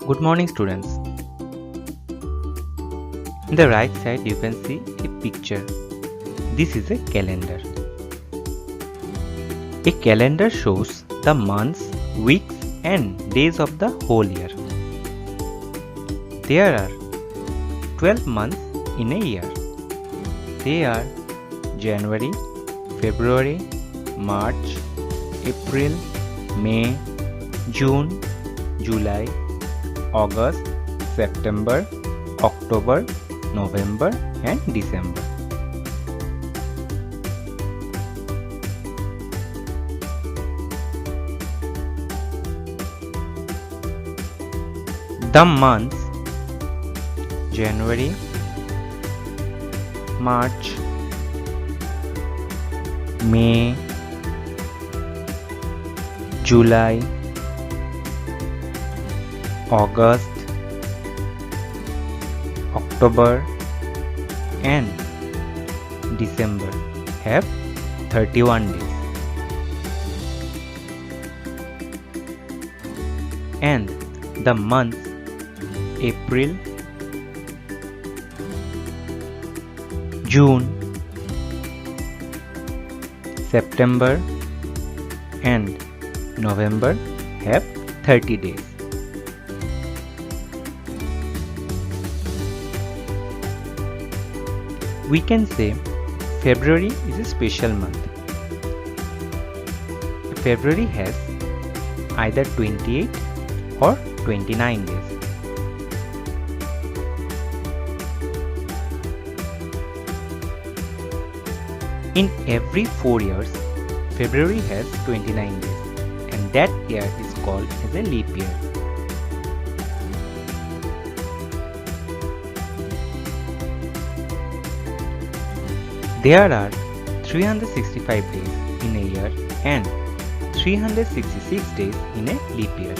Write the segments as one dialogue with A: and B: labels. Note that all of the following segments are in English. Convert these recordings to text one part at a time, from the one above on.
A: Good morning, students. In the right side you can see a picture. This is a calendar. A calendar shows the months, weeks and days of the whole year. There are 12 months in a year. They are January, February, March, April, May, June, July, August, September, October, November and December. The months January, March, May, July, August, October and December have 31 days, and the months April, June, September and November have 30 days. We can say February is a special month. February has either 28 or 29 days. In every 4 years, February has 29 days and that year is called as a leap year. There are 365 days in a year and 366 days in a leap year.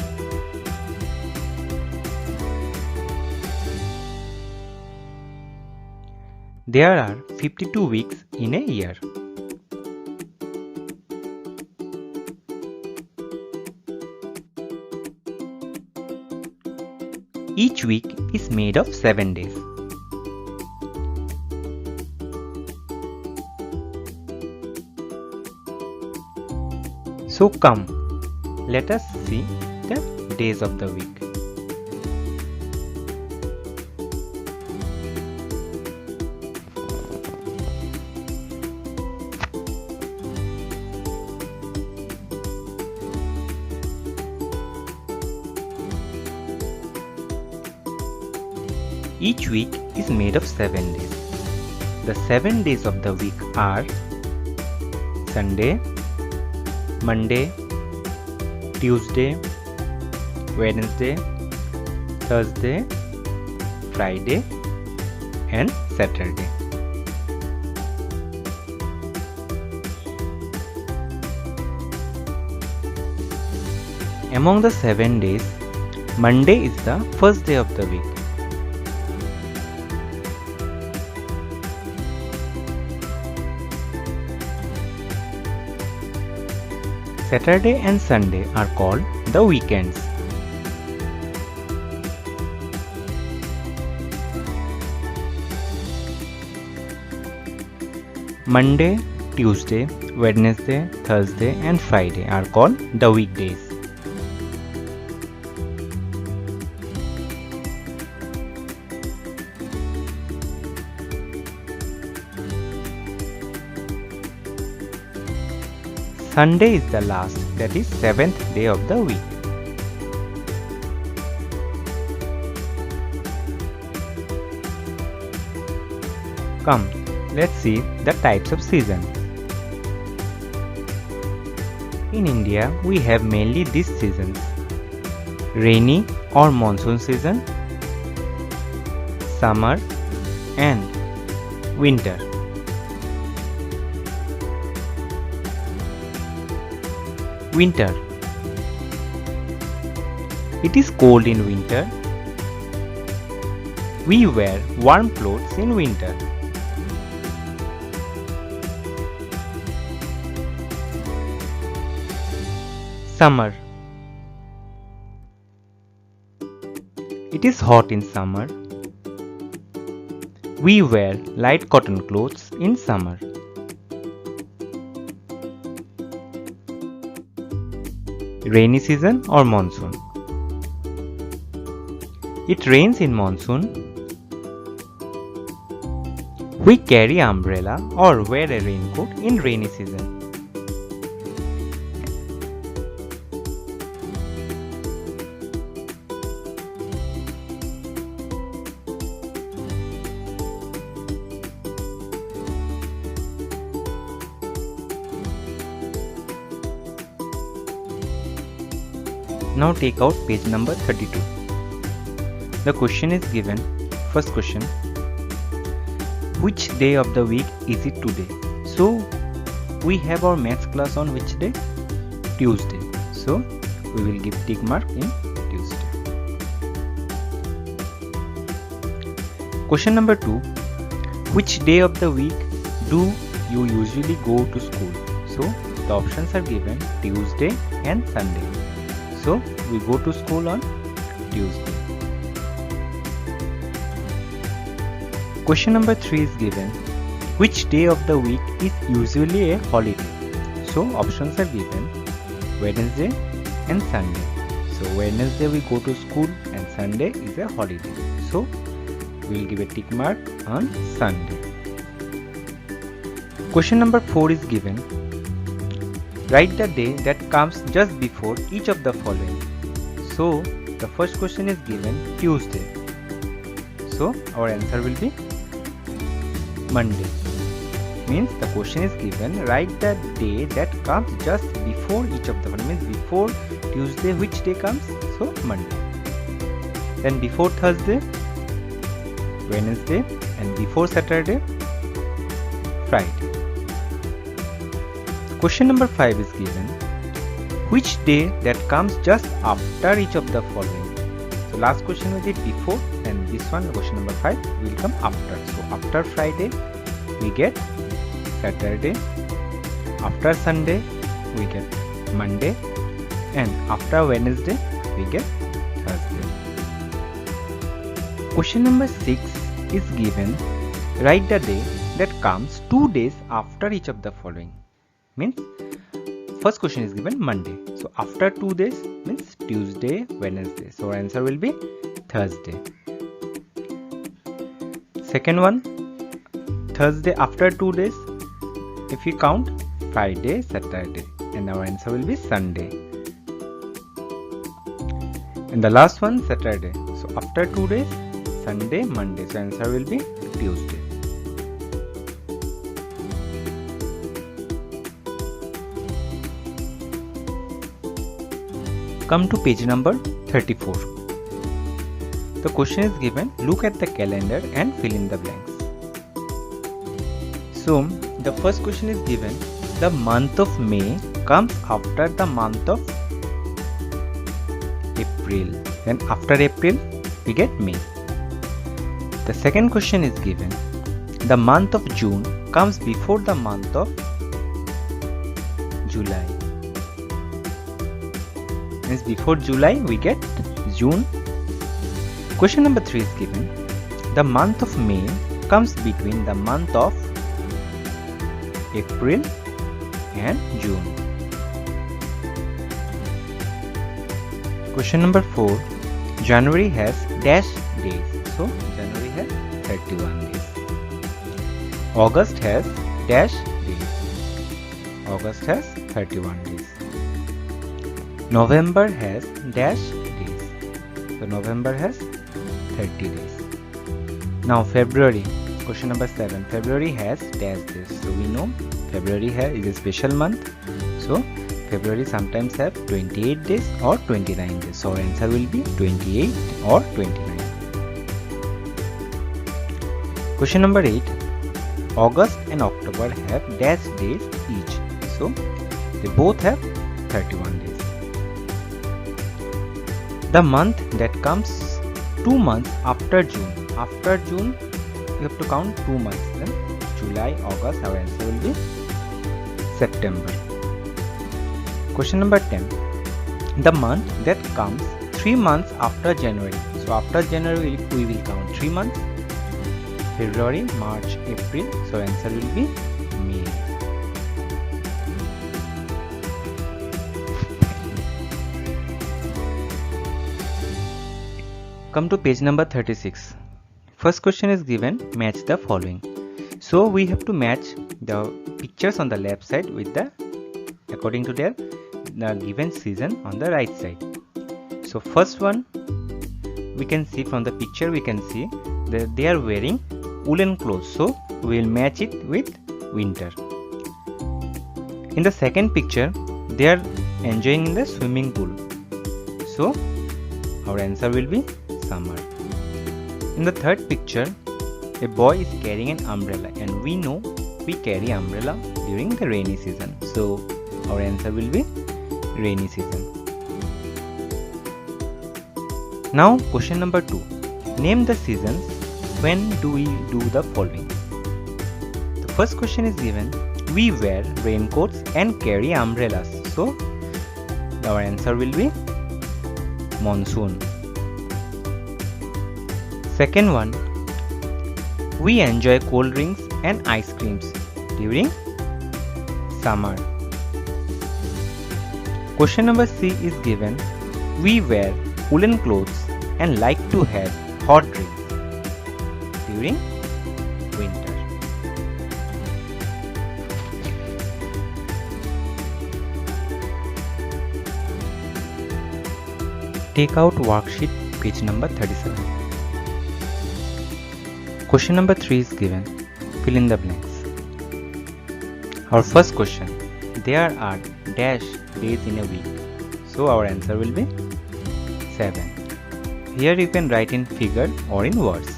A: There are 52 weeks in a year. Each week is made of 7 days. So come, let us see the days of the week. Each week is made of 7 days. The 7 days of the week are Sunday, Monday, Tuesday, Wednesday, Thursday, Friday and Saturday. Among the 7 days, Monday is the first day of the week. Saturday and Sunday are called the weekends. Monday, Tuesday, Wednesday, Thursday and Friday are called the weekdays. Sunday is the last, that is 7th day of the week. Come, let's see the types of seasons. In India, we have mainly these seasons: rainy or monsoon season, summer and winter. Winter. It is cold in winter. We wear warm clothes in winter. Summer. It is hot in summer. We wear light cotton clothes in summer. Rainy season or monsoon. It rains in monsoon. We carry umbrella or wear a raincoat in rainy season. Now take out page number 32. The question is given. First question. Which day of the week is it today? So we have our maths class on which day? Tuesday. So we will give tick mark in Tuesday. Question number 2. Which day of the week do you usually go to school? So the options are given Tuesday and Sunday. So we go to school on Tuesday. Question number 3 is given. Which day of the week is usually a holiday? So options are given Wednesday and Sunday. So Wednesday we go to school and Sunday is a holiday. So we will give a tick mark on Sunday. Question number 4 is given. Write the day that comes just before each of the following. So the first question is given Tuesday. So our answer will be Monday. Means the question is given, write the day that comes just before each of the following. Means before Tuesday, which day comes? So Monday. Then before Thursday, Wednesday, and before Saturday, Friday. Question number 5 is given. Which day that comes just after each of the following? So last question we did before, and this one, question number 5, will come after. So after Friday, we get Saturday. After Sunday, we get Monday. And after Wednesday, we get Thursday. Question number 6 is given. Write the day that comes 2 days after each of the following. Means first question is given Monday. So after 2 days means Tuesday, Wednesday. So our answer will be Thursday. Second one, Thursday after 2 days. If we count Friday, Saturday, and our answer will be Sunday. And the last one, Saturday. So after 2 days, Sunday, Monday. So answer will be Tuesday. Come to page number 34. The question is given, look at the calendar and fill in the blanks. So the first question is given, the month of May comes after the month of April. Then after April we get May. The second question is given, the month of June comes before the month of July. Means before July we get June. Question number 3 is given. The month of May comes between the month of April and June. Question number 4. January has dash days. So January has 31 days. August has dash days. August has 31 days. November has dash days. So November has 30 days. Now February, question number 7. February has dash days. So we know February is a special month. So February sometimes have 28 days or 29 days. So our answer will be 28 or 29. Question number 8. August and October have dash days each. So they both have 31 days. The month that comes 2 months after June. After June, you have to count 2 months. Then July, August, our answer will be September. Question number 10. The month that comes 3 months after January. So after January we will count 3 months. February, March, April. So answer will be May. Come to page number 36. First question is given, match the following. So we have to match the pictures on the left side with the according to the given season on the right side. So first one, we can see from the picture, we can see that they are wearing woolen clothes, so we will match it with winter. In the second picture, they are enjoying in the swimming pool, so our answer will be summer. In the third picture, a boy is carrying an umbrella, and we know we carry umbrella during the rainy season, so our answer will be rainy season. Now question number 2. Name the seasons. When do we do the following? The first question is given, we wear raincoats and carry umbrellas, so our answer will be monsoon. Second one, we enjoy cold drinks and ice creams during summer. Question number C is given, we wear woolen clothes and like to have hot drinks during winter. Take out worksheet page number 37. Question number 3 is given. Fill in the blanks. Our first question, there are dash days in a week, so our answer will be 7. Here you can write in figure or in words.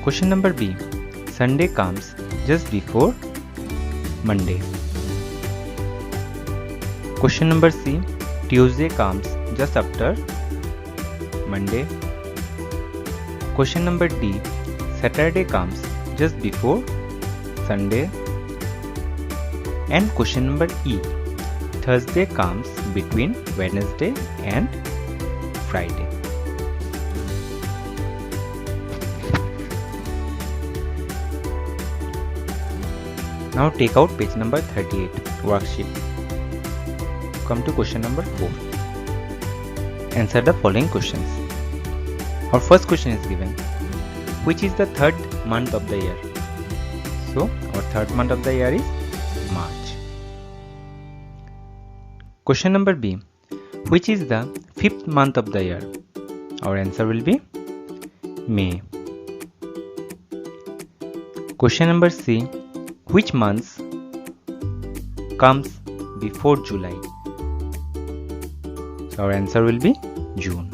A: Question number B. Sunday comes just before Monday. Question number C. Tuesday comes just after Monday. Question number D. Saturday comes just before Sunday. And question number E. Thursday comes between Wednesday and Friday. Now take out page number 38 worksheet. Come to question number 4. Answer the following questions. Our first question is given, which is the third month of the year? So our third month of the year is March. Question number B, which is the fifth month of the year? Our answer will be May. Question number C, which month comes before July? So our answer will be June.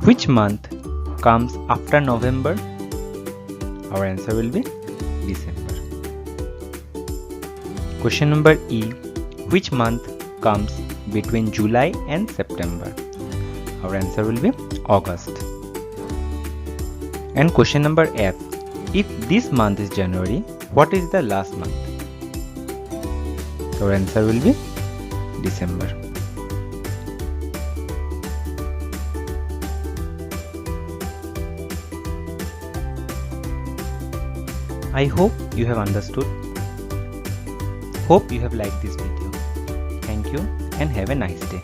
A: Which month comes after November? Our answer will be December. Question number E, which month comes between July and September? Our answer will be August. And question number F, if this month is January, what is the last month? So our answer will be December. I hope you have understood. Hope you have liked this video. Thank you and have a nice day.